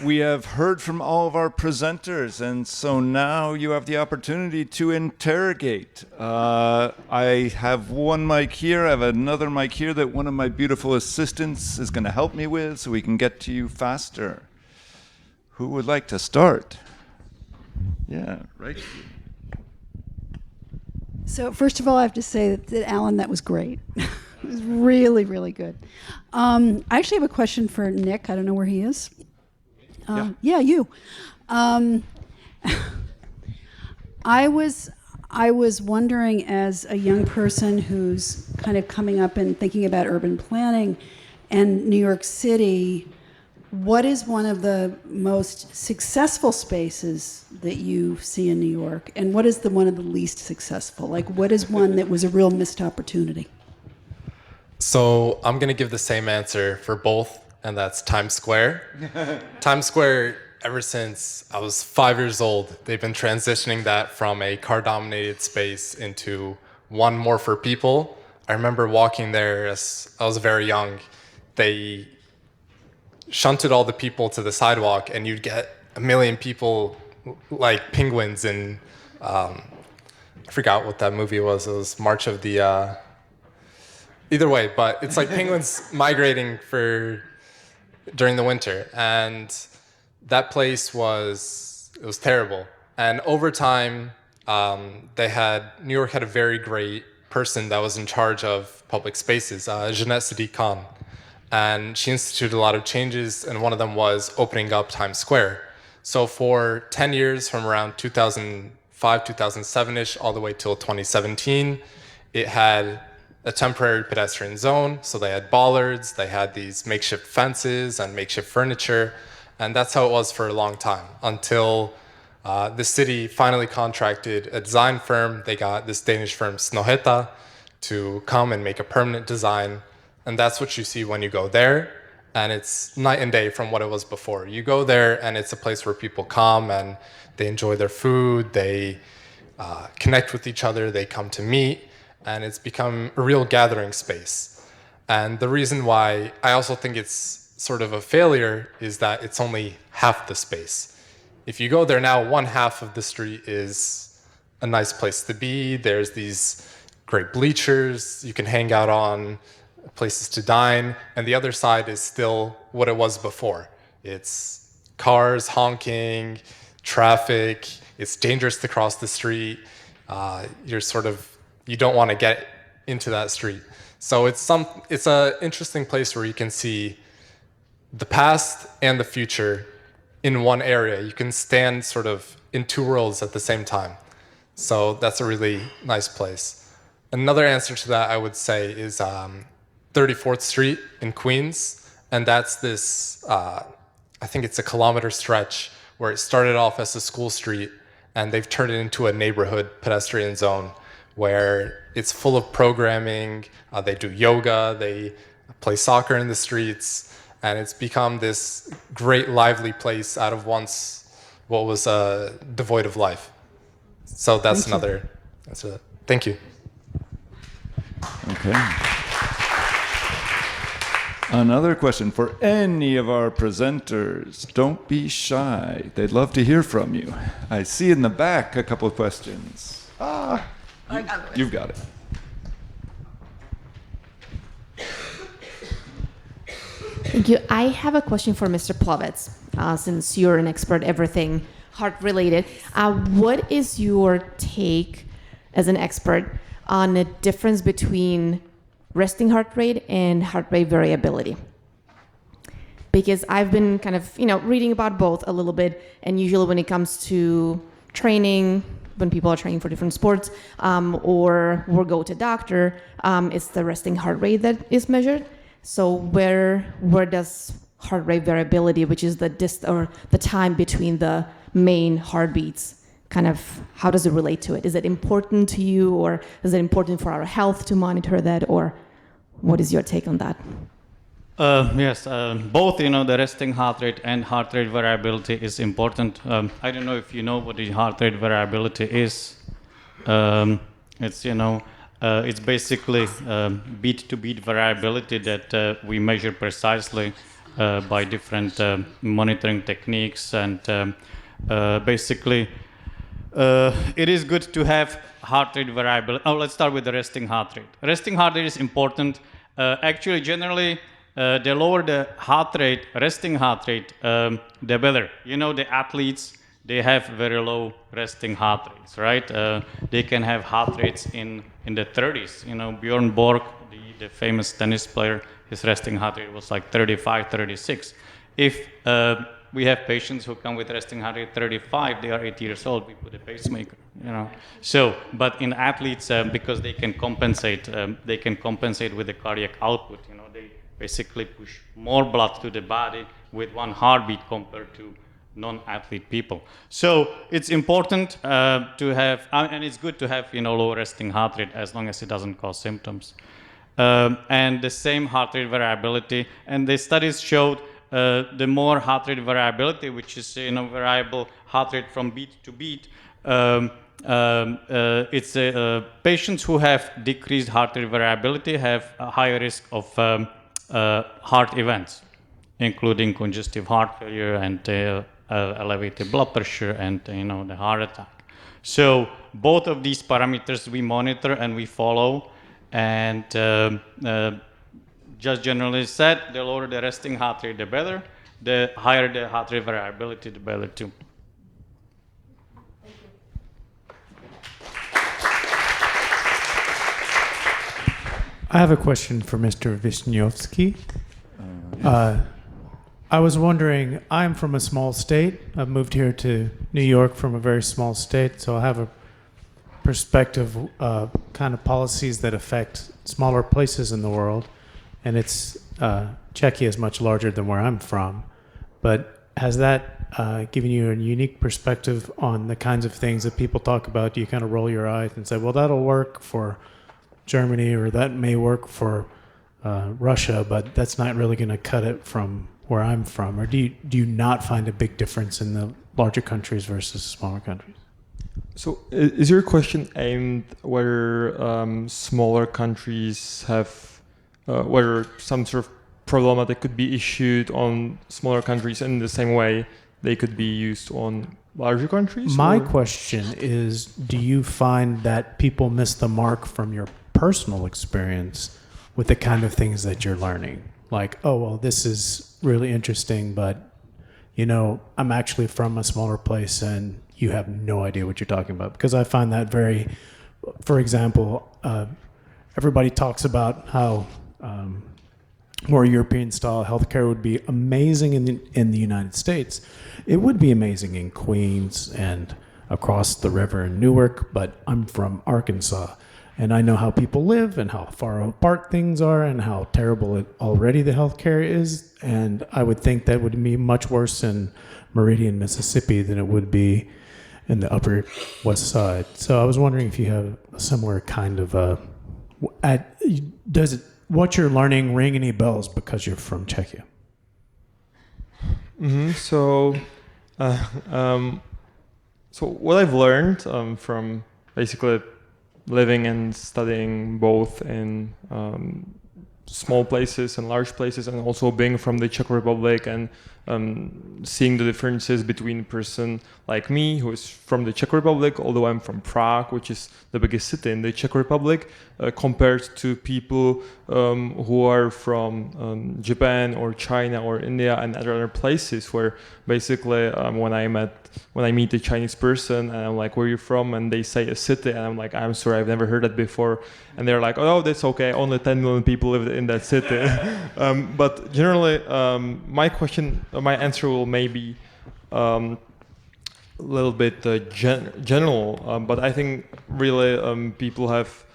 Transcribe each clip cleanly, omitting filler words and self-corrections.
We have heard from all of our presenters, and so now you have the opportunity to interrogate. I have one mic here, I have another mic here that one of my beautiful assistants is going to help me with so we can get to you faster. Who would like to start? Yeah, right. So first of all, I have to say that Alan, that was great. It was really, really good. I actually have a question for Nick. I don't know where he is. Yeah, you. I was wondering, as a young person who's kind of coming up and thinking about urban planning and New York City, what is one of the most successful spaces that you see in New York, and what is one of the least successful? Like, what is one that was a real missed opportunity? So I'm going to give the same answer for both, and that's Times Square. Times Square, ever since I was 5 years old, they've been transitioning that from a car-dominated space into one more for people. I remember walking there as I was very young. They shunted all the people to the sidewalk, and you'd get a million people like penguins in, I forgot what that movie was. It was March of the... Either way, but it's like penguins migrating during the winter, and that place was terrible. And over time, New York had a very great person that was in charge of public spaces, Jeanette Sadiq Khan, and she instituted a lot of changes, and one of them was opening up Times Square. So for 10 years, from around 2005, 2007-ish, all the way till 2017, it had a temporary pedestrian zone. So they had bollards, they had these makeshift fences and makeshift furniture, and that's how it was for a long time until the city finally contracted a design firm. They got this Danish firm Snohetta to come and make a permanent design, and that's what you see when you go there, and it's night and day from what it was before. You go there and it's a place where people come and they enjoy their food, they connect with each other, they come to meet, and it's become a real gathering space. And the reason why I also think it's sort of a failure is that it's only half the space. If you go there now, one half of the street is a nice place to be. There's these great bleachers you can hang out on, places to dine, and the other side is still what it was before. It's cars honking, traffic, it's dangerous to cross the street. You don't want to get into that street. So it's an interesting place where you can see the past and the future in one area. You can stand sort of in two worlds at the same time. So that's a really nice place. Another answer to that, I would say, is 34th Street in Queens. And that's this, I think it's a kilometer stretch where it started off as a school street, and they've turned it into a neighborhood pedestrian zone where it's full of programming. They do yoga, they play soccer in the streets, and it's become this great lively place out of once what was devoid of life. So that's another answer. Thank you. Okay. Another question for any of our presenters. Don't be shy. They'd love to hear from you. I see in the back a couple of questions. You've got it. Thank you. I have a question for Mr. Plovitz, since you're an expert everything heart-related. What is your take as an expert on the difference between resting heart rate and heart rate variability? Because I've been kind of, reading about both a little bit, and usually when it comes to training, when people are training for different sports, or will go to doctor, it's the resting heart rate that is measured. So where does heart rate variability, which is the time between the main heartbeats, kind of, how does it relate to it? Is it important to you, or is it important for our health to monitor that, or what is your take on that? Yes, both, the resting heart rate and heart rate variability is important. I don't know if you know what the heart rate variability is. It's basically beat-to-beat variability that we measure precisely by different monitoring techniques, and basically it is good to have heart rate variability. Oh, let's start with the resting heart rate. Resting heart rate is important. Actually, generally, the lower the heart rate, resting heart rate, the better. You know, the athletes, they have very low resting heart rates, right? They can have heart rates in the 30s. You know, Bjorn Borg, the famous tennis player, his resting heart rate was like 35, 36. If we have patients who come with resting heart rate 35, they are 80 years old, we put a pacemaker, you know. So, but in athletes, because they can compensate with the cardiac output, you know, they basically push more blood to the body with one heartbeat compared to non-athlete people. So it's important to have, and it's good to have, you know, low resting heart rate as long as it doesn't cause symptoms. And the same heart rate variability, and the studies showed the more heart rate variability, which is, you know, variable heart rate from beat to beat, it's patients who have decreased heart rate variability have a higher risk of heart events, including congestive heart failure and elevated blood pressure and, you know, the heart attack. So both of these parameters we monitor and we follow, and just generally said, the lower the resting heart rate, the better. The higher the heart rate variability, the better too. I have a question for Mr. Wisniewski. I was wondering, I'm from a small state. I've moved here to New York from a very small state, so I have a perspective of kind of policies that affect smaller places in the world. And it's Czechia is much larger than where I'm from. But has that given you a unique perspective on the kinds of things that people talk about? Do you kind of roll your eyes and say, well, that'll work for Germany, or that may work for Russia, but that's not really going to cut it from where I'm from? Or do you not find a big difference in the larger countries versus smaller countries? So is your question aimed whether smaller countries have, whether some sort of problem that could be issued on smaller countries in the same way they could be used on larger countries? My or? question is, do you find that people miss the mark from your personal experience with the kind of things that you're learning? Like, oh, well, this is really interesting, but, you know, I'm actually from a smaller place and you have no idea what you're talking about. Because I find that very, for example, everybody talks about how more European-style healthcare would be amazing in the United States. It would be amazing in Queens and across the river in Newark, but I'm from Arkansas, and I know how people live and how far apart things are and how terrible already the healthcare is, and I would think that would be much worse in Meridian, Mississippi than it would be in the Upper West Side. So I was wondering if you have a similar kind of what you're learning ring any bells because you're from Czechia? Mm-hmm. So what I've learned from basically living and studying both in small places and large places, and also being from the Czech Republic and seeing the differences between a person like me, who is from the Czech Republic, although I'm from Prague, which is the biggest city in the Czech Republic, compared to people who are from Japan or China or India and other places, where basically when I meet a Chinese person and I'm like, where are you from? And they say a city, and I'm like, I'm sorry, I've never heard that before. And they're like, oh, that's okay, only 10 million people live in that city. But generally, my answer will maybe a little bit general, but I think really people have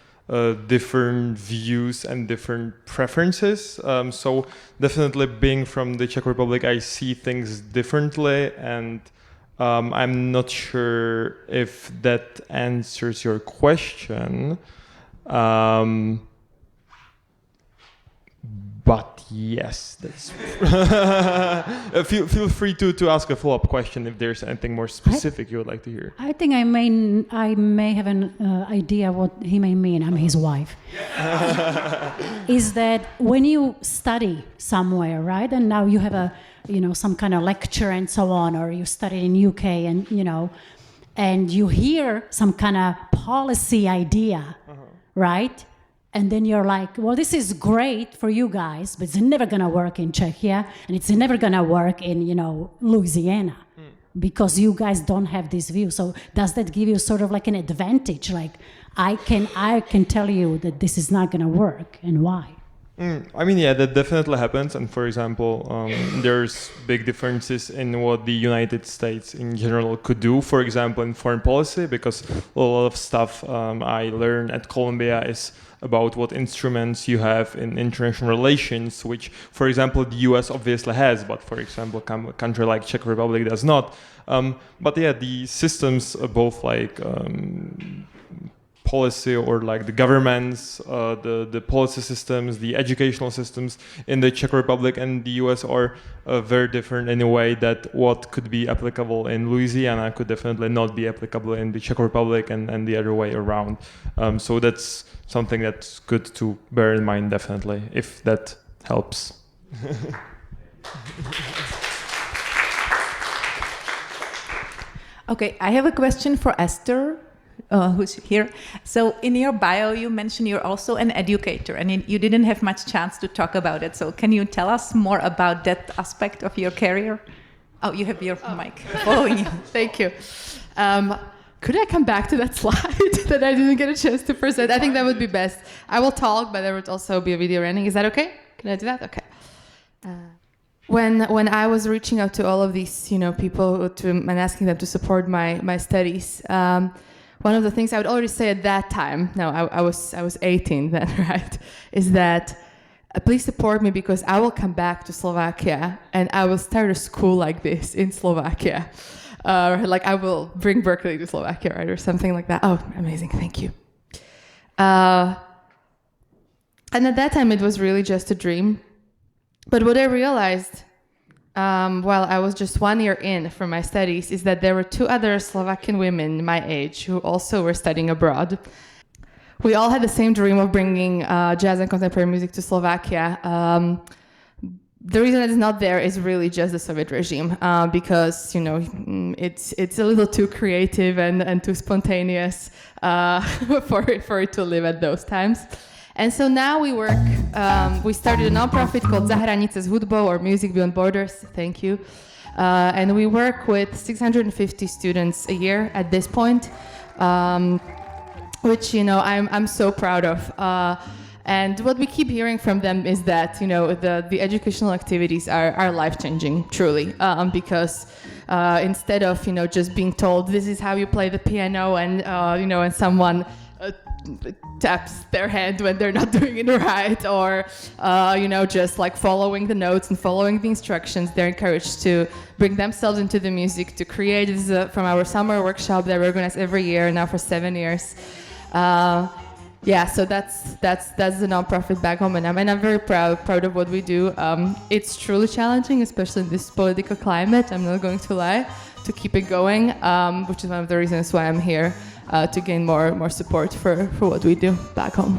different views and different preferences. So definitely being from the Czech Republic, I see things differently, and I'm not sure if that answers your question. But yes, that's feel free to ask a follow-up question if there's anything more specific you would like to hear. I think I may have an idea what he may mean. I'm his wife. Is that when you study somewhere, right, and now you have some kind of lecture and so on, or you studied in UK and and you hear some kind of policy idea, right? And then you're like, well, this is great for you guys, but it's never going to work in Czechia, and it's never going to work in, Louisiana, because you guys don't have this view. So does that give you sort of like an advantage? Like, I can tell you that this is not going to work, and why? I mean, yeah, that definitely happens. And for example, there's big differences in what the United States in general could do, for example, in foreign policy, because a lot of stuff I learned at Columbia is about what instruments you have in international relations, which, for example, the US obviously has, but for example, a country like Czech Republic does not. But yeah, the systems, both like policy or like the governments, the policy systems, the educational systems in the Czech Republic and the US are very different in a way that what could be applicable in Louisiana could definitely not be applicable in the Czech Republic and the other way around. So that's something that's good to bear in mind, definitely, if that helps. Okay, I have a question for Esther, who's here. So in your bio, you mentioned you're also an educator, and you didn't have much chance to talk about it. So can you tell us more about that aspect of your career? Oh, you have your mic following you. Thank you. Could I come back to that slide that I didn't get a chance to present? I think that would be best. I will talk, but there would also be a video running. Is that okay? Can I do that? Okay. When I was reaching out to all of these, people and asking them to support my studies, one of the things I would already say at that time, I was 18 then, right, is that please support me because I will come back to Slovakia and I will start a school like this in Slovakia. Like I will bring Berkeley to Slovakia, right, or something like that. Oh, amazing, thank you. And at that time, it was really just a dream. But what I realized while I was just 1 year in for my studies is that there were 2 other Slovakian women my age who also were studying abroad. We all had the same dream of bringing jazz and contemporary music to Slovakia. The reason it's not there is really just the Soviet regime, because it's a little too creative and too spontaneous for it to live at those times. And so now we work. We started a nonprofit called Za hranice s hudbou, or Music Beyond Borders. Thank you. And we work with 650 students a year at this point, which I'm so proud of. And what we keep hearing from them is that the educational activities are life-changing, truly, because instead of just being told this is how you play the piano and and someone taps their hand when they're not doing it right, or just like following the notes and following the instructions, they're encouraged to bring themselves into the music, to create. This is from our summer workshop that we organize every year now for 7 years. So that's the nonprofit back home, and I'm very proud of what we do. It's truly challenging, especially in this political climate. I'm not going to lie, to keep it going, which is one of the reasons why I'm here, to gain more support for what we do back home.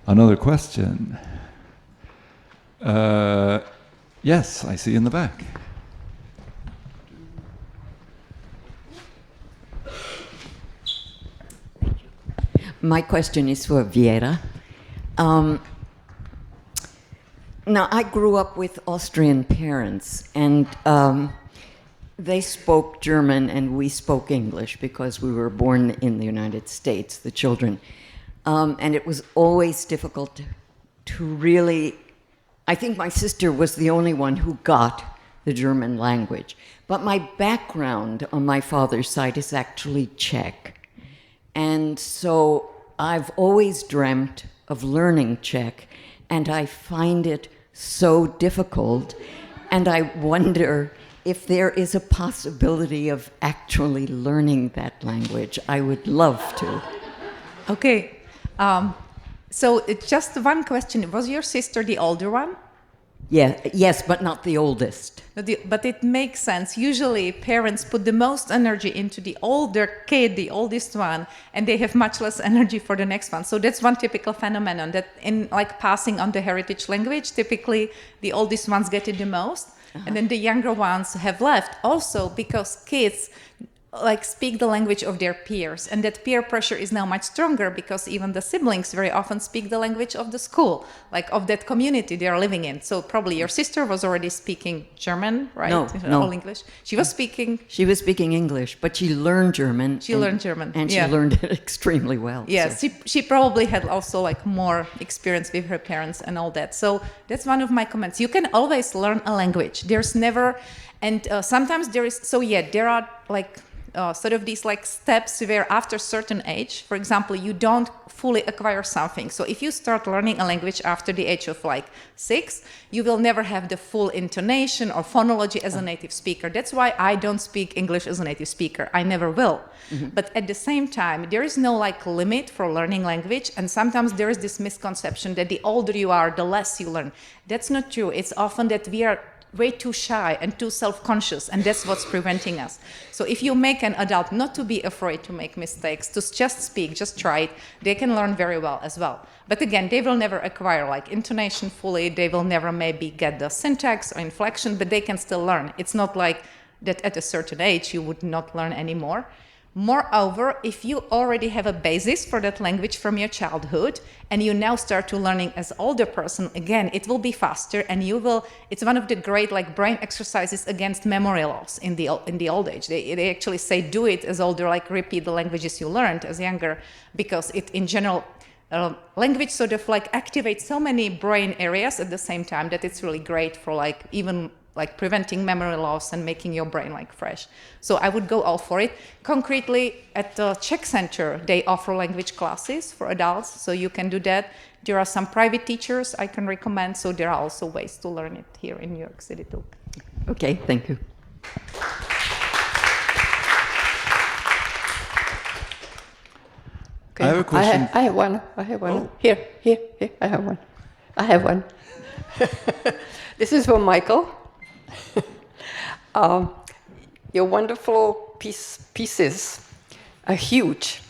Another question. Yes, I see in the back. My question is for Viera. Now, I grew up with Austrian parents, and they spoke German and we spoke English because we were born in the United States, the children. And it was always difficult to really... I think my sister was the only one who got the German language. But my background on my father's side is actually Czech. And so I've always dreamt of learning Czech, and I find it so difficult. And I wonder if there is a possibility of actually learning that language, I would love to. Okay. So it's just one question. Was your sister the older one? Yeah, yes, but not the oldest. But it makes sense. Usually parents put the most energy into the older kid, the oldest one, and they have much less energy for the next one. So that's one typical phenomenon, that in like passing on the heritage language, typically the oldest ones get it the most, and then the younger ones have left. Also because kids like speak the language of their peers, and that peer pressure is now much stronger because even the siblings very often speak the language of the school, like of that community they are living in. So probably your sister was already speaking German, right? No. All English. She was speaking English, but she learned German. learned German, and yeah. she learned it extremely well. Yeah, so. she probably had also like more experience with her parents and all that. So that's one of my comments. You can always learn a language. There's never, and sometimes there is. So yeah, there are like sort of these like steps where after a certain age, for example, you don't fully acquire something. So if you start learning a language after the age of like 6, you will never have the full intonation or phonology as a native speaker. That's why I don't speak English as a native speaker. I never will. Mm-hmm. But at the same time, there is no like limit for learning language. And sometimes there is this misconception that the older you are, the less you learn. That's not true. It's often that we are way too shy and too self-conscious, and that's what's preventing us. So if you make an adult not to be afraid to make mistakes, to just speak, just try it, they can learn very well as well. But again, they will never acquire like intonation fully, they will never maybe get the syntax or inflection, but they can still learn. It's not like that at a certain age you would not learn anymore. Moreover, if you already have a basis for that language from your childhood and you now start to learning as older person, again, it will be faster, and you will, it's one of the great like brain exercises against memory loss in the old age. They actually say do it as older, like repeat the languages you learned as younger, because it in general, language sort of like activates so many brain areas at the same time that it's really great for like even like preventing memory loss and making your brain like fresh. So I would go all for it. Concretely, at the Czech Center, they offer language classes for adults, so you can do that. There are some private teachers I can recommend, so there are also ways to learn it here in New York City too. Okay, thank you. I have a question. I have one. Oh. Here. I have one. This is for Michael. Your wonderful pieces are huge.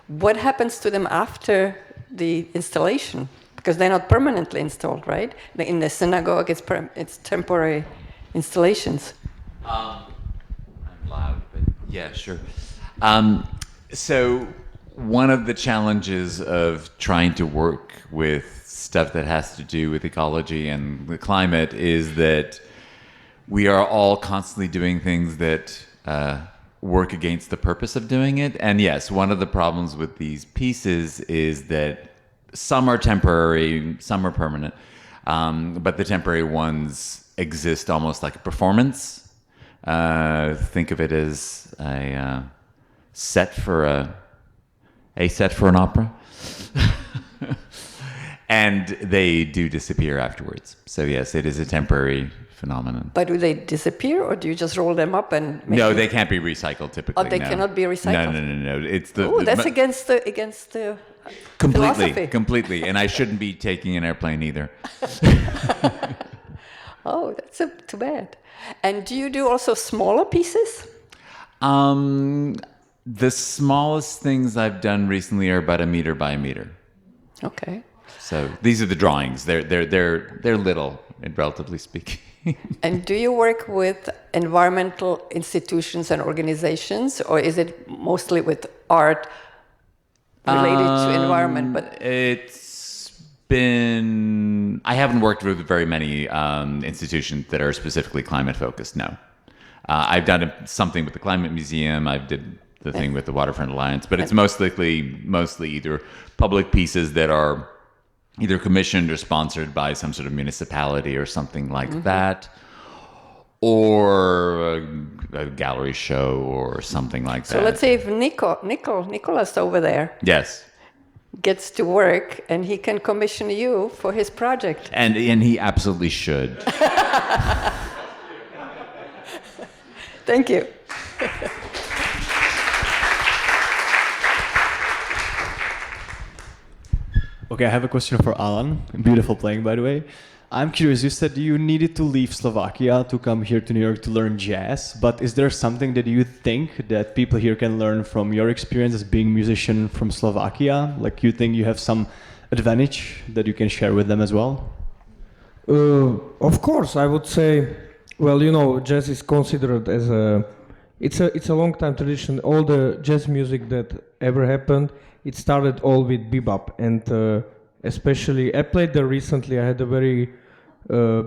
What happens to them after the installation? Because they're not permanently installed, right? In the synagogue, it's temporary installations. I'm loud, but yeah, sure. So one of the challenges of trying to work with stuff that has to do with ecology and the climate is that we are all constantly doing things that work against the purpose of doing it. And yes, one of the problems with these pieces is that some are temporary, some are permanent, but the temporary ones exist almost like a performance. Think of it as a set for an opera. And they do disappear afterwards. So yes, it is a temporary phenomenon. But do they disappear, or do you just roll them up and make No, they can't be recycled typically. Oh, they cannot be recycled? No. It's the... Oh, that's against the philosophy. Completely. And I shouldn't be taking an airplane either. Oh, that's too bad. And do you do also smaller pieces? The smallest things I've done recently are about 1 meter by 1 meter. Okay. So these are the drawings. They're little, relatively speaking. And do you work with environmental institutions and organizations, or is it mostly with art related to environment? But I haven't worked with very many institutions that are specifically climate focused. No, I've done something with the Climate Museum. I did the thing with the Waterfront Alliance, but it's mostly either public pieces that are either commissioned or sponsored by some sort of municipality or something like that, or a gallery show or something like that. So let's say if Nicholas over there, yes, gets to work and he can commission you for his project. And he absolutely should. Thank you. Okay, I have a question for Alan. Beautiful playing, by the way. I'm curious, you said you needed to leave Slovakia to come here to New York to learn jazz, but is there something that you think that people here can learn from your experience as being a musician from Slovakia? Like, you think you have some advantage that you can share with them as well? Of course, I would say, well, you know, jazz is considered as it's a long time tradition. All the jazz music that ever happened, it started all with bebop, and especially I played there recently. I had a very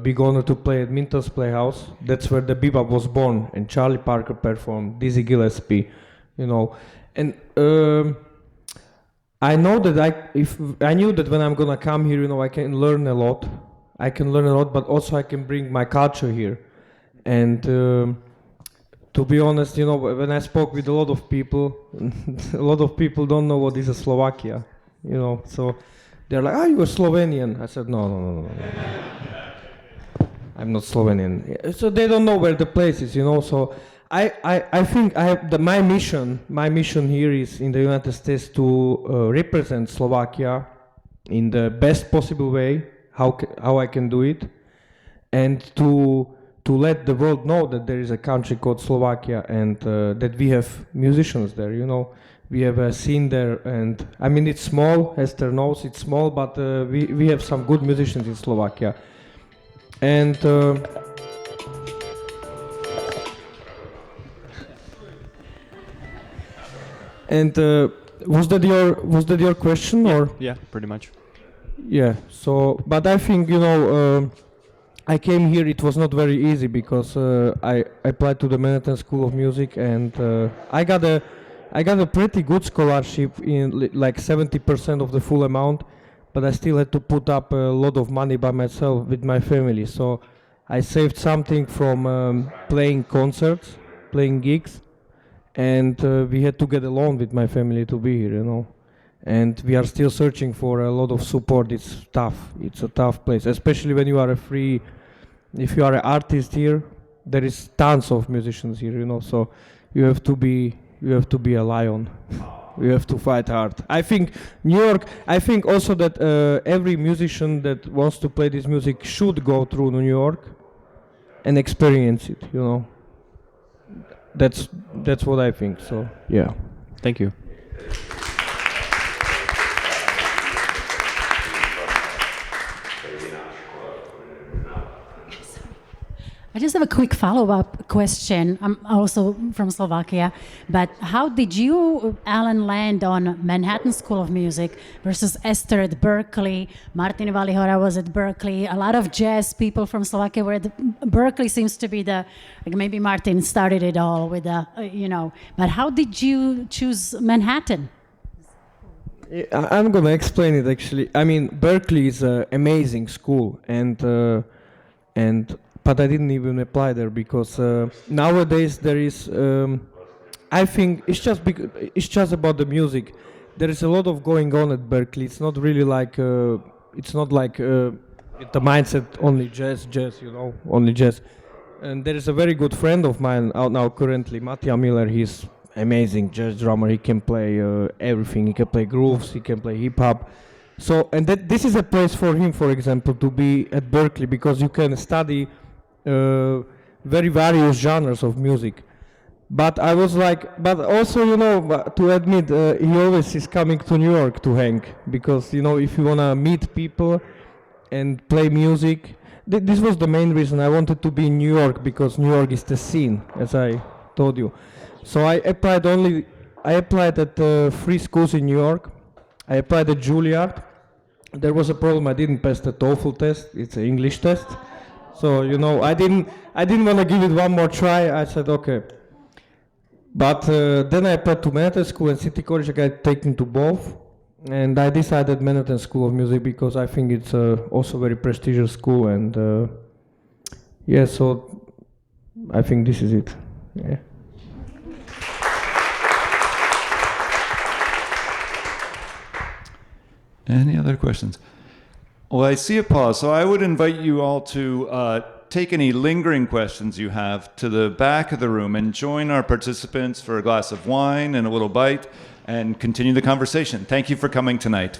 big honor to play at Minton's Playhouse. That's where the bebop was born, and Charlie Parker performed, Dizzy Gillespie, you know, and I know that if I knew that when I'm gonna come here, you know, I can learn a lot. I can learn a lot, but also I can bring my culture here. And to be honest, you know, when I spoke with a lot of people don't know what is a Slovakia, you know. So they're like, "Ah, you're Slovenian." I said, No. I'm not Slovenian. So they don't know where the place is, you know. So I think I have my mission here is in the United States to represent Slovakia in the best possible way, how I can do it, and to let the world know that there is a country called Slovakia, and that we have musicians there, you know. We have a scene there, and I mean, it's small, Esther knows it's small, but we have some good musicians in Slovakia. And was that your question, or? Yeah, pretty much. Yeah. So, but I think, you know, I came here. It was not very easy because I applied to the Manhattan School of Music, and I got a pretty good scholarship in like 70% of the full amount, but I still had to put up a lot of money by myself with my family. So I saved something from playing concerts, playing gigs, and we had to get a loan with my family to be here, you know. And we are still searching for a lot of support. It's tough. It's a tough place, especially when you are if you are an artist here, there is tons of musicians here, you know. So you have to be a lion. You have to fight hard. I think New York. I think also that every musician that wants to play this music should go through New York and experience it. You know. That's what I think. So yeah. Thank you. I just have a quick follow-up question. I'm also from Slovakia, but how did you, Alan, land on Manhattan School of Music versus Esther at Berkeley? Martin Valihora was at Berkeley. A lot of jazz people from Slovakia were at Berkeley. Seems to be maybe Martin started it all with you know. But how did you choose Manhattan? I'm gonna explain it actually. I mean, Berkeley is an amazing school, but I didn't even apply there because nowadays there is. I think it's just about the music. There is a lot of going on at Berkeley. It's not really like it's not like the mindset only jazz, you know, only jazz. And there is a very good friend of mine out now currently, Mattia Miller. He's amazing jazz drummer. He can play everything. He can play grooves. He can play hip hop. So this is a place for him, for example, to be at Berkeley because you can study. Very various genres of music, but I was like, but also, you know, to admit, he always is coming to New York to hang because, you know, if you wanna meet people and play music, this was the main reason I wanted to be in New York because New York is the scene, as I told you. So I applied at 3 schools in New York. I applied at Juilliard. There was a problem. I didn't pass the TOEFL test. It's an English test. So, you know, I didn't want to give it one more try. I said, okay. But then I applied to Manhattan School and City College. I got taken to both. And I decided Manhattan School of Music because I think it's also a very prestigious school. And yeah, so I think this is it. Yeah. Any other questions? Well, I see a pause, so I would invite you all to take any lingering questions you have to the back of the room and join our participants for a glass of wine and a little bite and continue the conversation. Thank you for coming tonight.